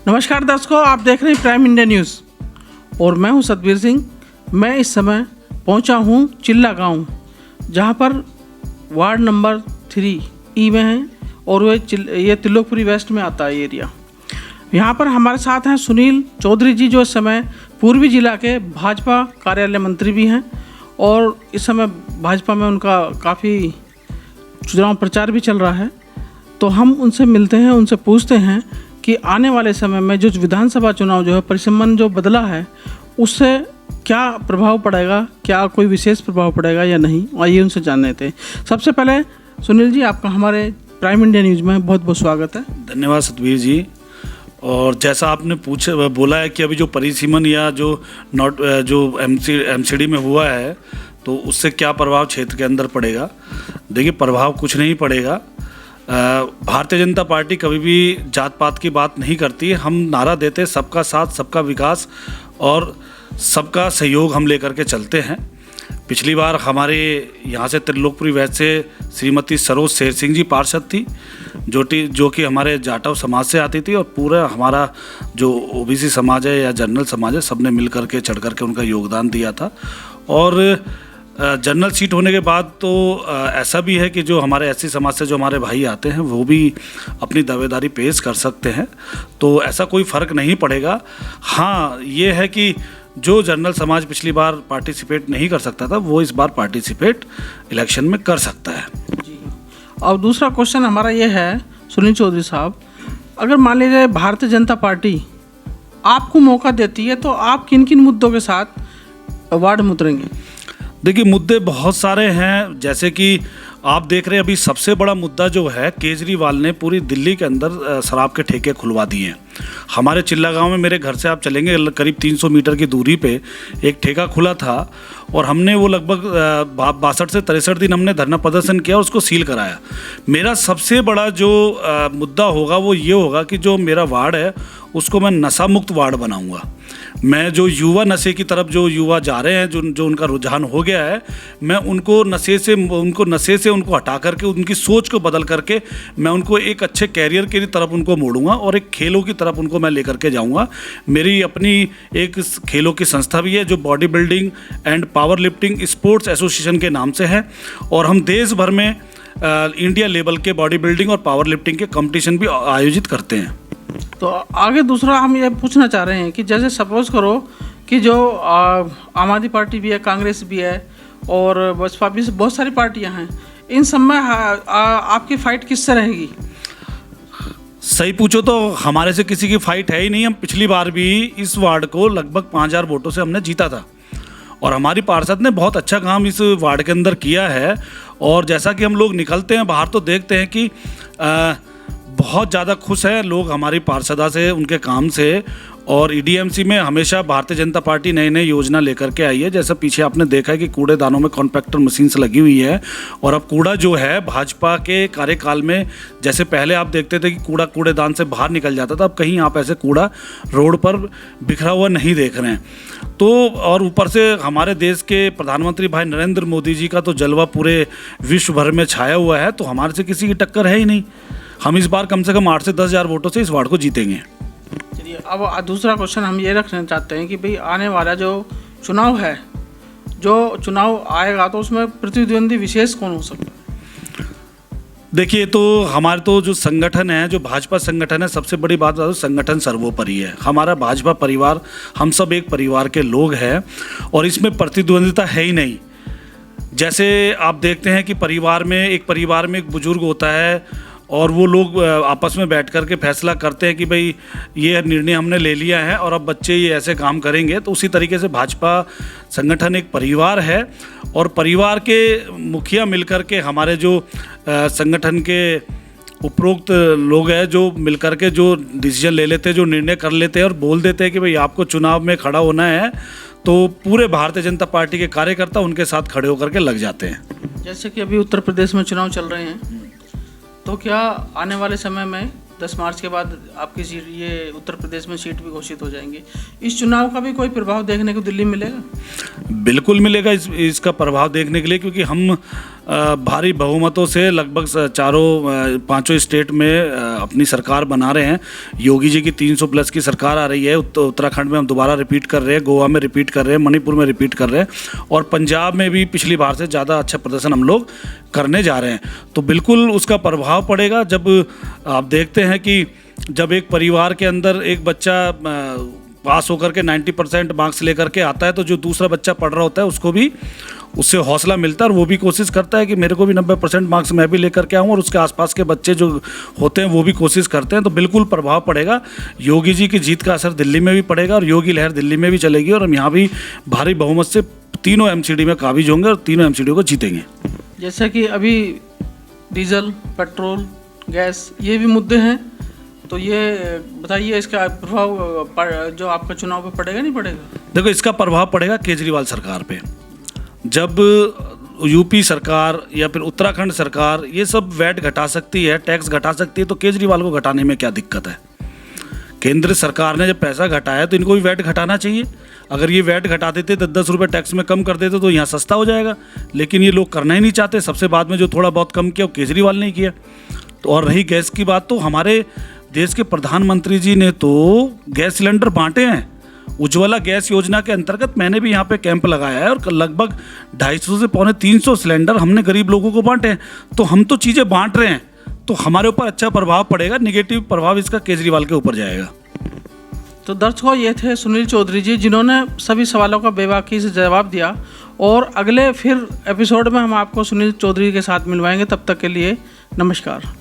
नमस्कार दर्शकों, आप देख रहे हैं प्राइम इंडिया न्यूज़ और मैं हूं सतबीर सिंह। मैं इस समय पहुंचा हूं चिल्ला गांव, जहां पर वार्ड नंबर 3 ई में है और ये त्रिलोकपुरी वेस्ट में आता है एरिया। यहां पर हमारे साथ हैं सुनील चौधरी जी, जो इस समय पूर्वी जिला के भाजपा कार्यालय मंत्री भी हैं और इस समय भाजपा में उनका काफ़ी चुनाव प्रचार भी चल रहा है। तो हम उनसे मिलते हैं, उनसे पूछते हैं कि आने वाले समय में जो विधानसभा चुनाव जो है परिसंबंध जो बदला है उससे क्या प्रभाव पड़ेगा, क्या कोई विशेष प्रभाव पड़ेगा या नहीं, आइए उनसे जानने थे। सबसे पहले सुनील जी, आपका हमारे प्राइम इंडिया न्यूज़ में बहुत बहुत स्वागत है। धन्यवाद सतबीर जी। और जैसा आपने बोला है कि अभी जो परिसीमन या जो एमसीडी में हुआ है तो उससे क्या प्रभाव क्षेत्र के अंदर पड़ेगा। देखिए, प्रभाव कुछ नहीं पड़ेगा। भारतीय जनता पार्टी कभी भी जात पात की बात नहीं करती है। हम नारा देते सबका साथ, सबका विकास और सबका सहयोग हम लेकर के चलते हैं। पिछली बार हमारे यहाँ से त्रिलोकपुरी वेस्ट से श्रीमती सरोज शेर सिंह जी पार्षद थी, जो कि हमारे जाटव समाज से आती थी और पूरा हमारा जो ओबीसी समाज है या जनरल समाज है, सब ने मिल करके चढ़ करके उनका योगदान दिया था। और जनरल सीट होने के बाद तो ऐसा भी है कि जो हमारे एससी समाज से जो हमारे भाई आते हैं वो भी अपनी दावेदारी पेश कर सकते हैं, तो ऐसा कोई फ़र्क नहीं पड़ेगा। हाँ, ये है कि जो जनरल समाज पिछली बार पार्टिसिपेट नहीं कर सकता था वो इस बार पार्टिसिपेट इलेक्शन में कर सकता है जी। और दूसरा क्वेश्चन हमारा ये है सुनील चौधरी साहब, अगर मान लीजिए भारतीय जनता पार्टी आपको मौका देती है तो आप किन किन मुद्दों के साथ वार्ड में उतरेंगे? देखिए, मुद्दे बहुत सारे हैं। जैसे कि आप देख रहे हैं, अभी सबसे बड़ा मुद्दा जो है, केजरीवाल ने पूरी दिल्ली के अंदर शराब के ठेके खुलवा दिए हैं। हमारे चिल्ला गांव में मेरे घर से आप चलेंगे करीब 300 मीटर की दूरी पे एक ठेका खुला था और हमने वो लगभग 62 से 63 दिन हमने धरना प्रदर्शन किया और उसको सील कराया। मेरा सबसे बड़ा जो मुद्दा होगा वो ये होगा कि जो मेरा वार्ड है उसको मैं नशा मुक्त वार्ड बनाऊंगा। मैं जो युवा नशे की तरफ जो युवा जा रहे हैं, जो उनका रुझान हो गया है, मैं उनको नशे से उनको हटा करके उनकी सोच को बदल करके मैं उनको एक अच्छे कैरियर की तरफ उनको मोड़ूंगा और एक खेलों की तरफ उनको मैं लेकर के जाऊंगा। मेरी अपनी एक खेलों की संस्था भी है जो body building and power lifting sports association के नाम से है और हम देश भर में इंडिया लेवल के बॉडी बिल्डिंग और पावर लिफ्टिंग के कंपटीशन भी आयोजित करते हैं। तो आगे दूसरा हम ये पूछना चाह रहे हैं कि जैसे सपोज करो कि जो आम आदमी पार्टी भी है, कांग्रेस भी है और बसपा भी, बहुत सारी पार्टियां हैं, इन सब में आपकी फ़ाइट किससे रहेगी? सही पूछो तो हमारे से किसी की फाइट है ही नहीं। हम पिछली बार भी इस वार्ड को लगभग 5000 वोटों से हमने जीता था और हमारी पार्षद ने बहुत अच्छा काम इस वार्ड के अंदर किया है। और जैसा कि हम लोग निकलते हैं बाहर तो देखते हैं कि बहुत ज़्यादा खुश हैं लोग हमारी पार्षदा से, उनके काम से। और ईडीएमसी में हमेशा भारतीय जनता पार्टी नई नई योजना लेकर के आई है। जैसे पीछे आपने देखा है कि कूड़ेदानों में कॉम्पैक्टर मशीन्स लगी हुई है और अब कूड़ा जो है भाजपा के कार्यकाल में, जैसे पहले आप देखते थे कि कूड़ेदान से बाहर निकल जाता था, अब कहीं आप ऐसे कूड़ा रोड पर बिखरा हुआ नहीं देख रहे हैं। तो और ऊपर से हमारे देश के प्रधानमंत्री भाई नरेंद्र मोदी जी का तो जलवा पूरे विश्व भर में छाया हुआ है, तो हमारे से किसी की टक्कर है ही नहीं। हम इस बार कम से कम 8 से 10,000 वोटों से इस वार्ड को जीतेंगे। चलिए, अब दूसरा क्वेश्चन हम ये रखना चाहते हैं कि भाई आने वाला जो चुनाव है, जो चुनाव आएगा तो उसमें प्रतिद्वंदी विशेष कौन हो सकता है? देखिए, तो हमारे तो जो संगठन है, जो भाजपा संगठन है, सबसे बड़ी बात है संगठन सर्वोपरि है। हमारा भाजपा परिवार, हम सब एक परिवार के लोग हैं और इसमें प्रतिद्वंदिता है ही नहीं। जैसे आप देखते हैं कि एक परिवार में एक बुजुर्ग होता है और वो लोग आपस में बैठ कर के फैसला करते हैं कि भाई ये निर्णय हमने ले लिया है और अब बच्चे ये ऐसे काम करेंगे। तो उसी तरीके से भाजपा संगठन एक परिवार है और परिवार के मुखिया मिलकर के हमारे जो संगठन के उपरोक्त लोग हैं, जो मिलकर के जो डिसीजन ले लेते हैं, जो निर्णय कर लेते हैं और बोल देते हैं कि भाई आपको चुनाव में खड़ा होना है, तो पूरे भारतीय जनता पार्टी के कार्यकर्ता उनके साथ खड़े होकर के लग जाते हैं। जैसे कि अभी उत्तर प्रदेश में चुनाव चल रहे हैं, तो क्या आने वाले समय में 10 मार्च के बाद आपकी सीट, ये उत्तर प्रदेश में सीट भी घोषित हो जाएंगी, इस चुनाव का भी कोई प्रभाव देखने को दिल्ली में मिलेगा? बिल्कुल मिलेगा इसका प्रभाव देखने के लिए, क्योंकि हम भारी बहुमतों से लगभग चारों पांचों स्टेट में अपनी सरकार बना रहे हैं। योगी जी की 300 प्लस की सरकार आ रही है। उत्तराखंड में हम दोबारा रिपीट कर रहे हैं, गोवा में रिपीट कर रहे हैं, मणिपुर में रिपीट कर रहे हैं और पंजाब में भी पिछली बार से ज़्यादा अच्छा प्रदर्शन हम लोग करने जा रहे हैं। तो बिल्कुल उसका प्रभाव पड़ेगा। जब आप देखते हैं कि जब एक परिवार के अंदर एक बच्चा पास होकर के 90% मार्क्स लेकर के आता है तो जो दूसरा बच्चा पढ़ रहा होता है उसको भी उससे हौसला मिलता है और वो भी कोशिश करता है कि मेरे को भी 90% मार्क्स मैं भी लेकर के आऊँ और उसके आसपास के बच्चे जो होते हैं वो भी कोशिश करते हैं। तो बिल्कुल प्रभाव पड़ेगा। योगी जी की जीत का असर दिल्ली में भी पड़ेगा और योगी लहर दिल्ली में भी चलेगी और हम यहाँ भी भारी बहुमत से तीनों एमसीडी में काबिज होंगे और तीनों एमसीडी को जीतेंगे। जैसे कि अभी डीजल, पेट्रोल, गैस ये भी मुद्दे हैं, तो ये बताइए इसका प्रभाव जो आपका चुनाव पे पड़ेगा नहीं पड़ेगा? देखो, इसका प्रभाव पड़ेगा केजरीवाल सरकार पे। जब यूपी सरकार या फिर उत्तराखंड सरकार ये सब वैट घटा सकती है, टैक्स घटा सकती है, तो केजरीवाल को घटाने में क्या दिक्कत है? केंद्र सरकार ने जब पैसा घटाया तो इनको भी वैट घटाना चाहिए। अगर ये वैट घटा देते 10-10 रुपये टैक्स में कम कर देते तो यहाँ सस्ता हो जाएगा, लेकिन ये लोग करना ही नहीं चाहते। सबसे बाद में जो थोड़ा बहुत कम किया वो केजरीवाल ने किया। तो और रही गैस की बात, तो हमारे देश के प्रधानमंत्री जी ने तो गैस सिलेंडर बांटे हैं। उज्ज्वला गैस योजना के अंतर्गत मैंने भी यहाँ पे कैंप लगाया है और लगभग 250 से 350 सिलेंडर हमने गरीब लोगों को बांटे हैं। तो हम तो चीज़ें बांट रहे हैं, तो हमारे ऊपर अच्छा प्रभाव पड़ेगा। नेगेटिव प्रभाव इसका केजरीवाल के ऊपर जाएगा। तो दर्शकों, ये थे सुनील चौधरी जी जिन्होंने सभी सवालों का बेबाकी से जवाब दिया और अगले फिर एपिसोड में हम आपको सुनील चौधरी के साथ मिलवाएंगे। तब तक के लिए नमस्कार।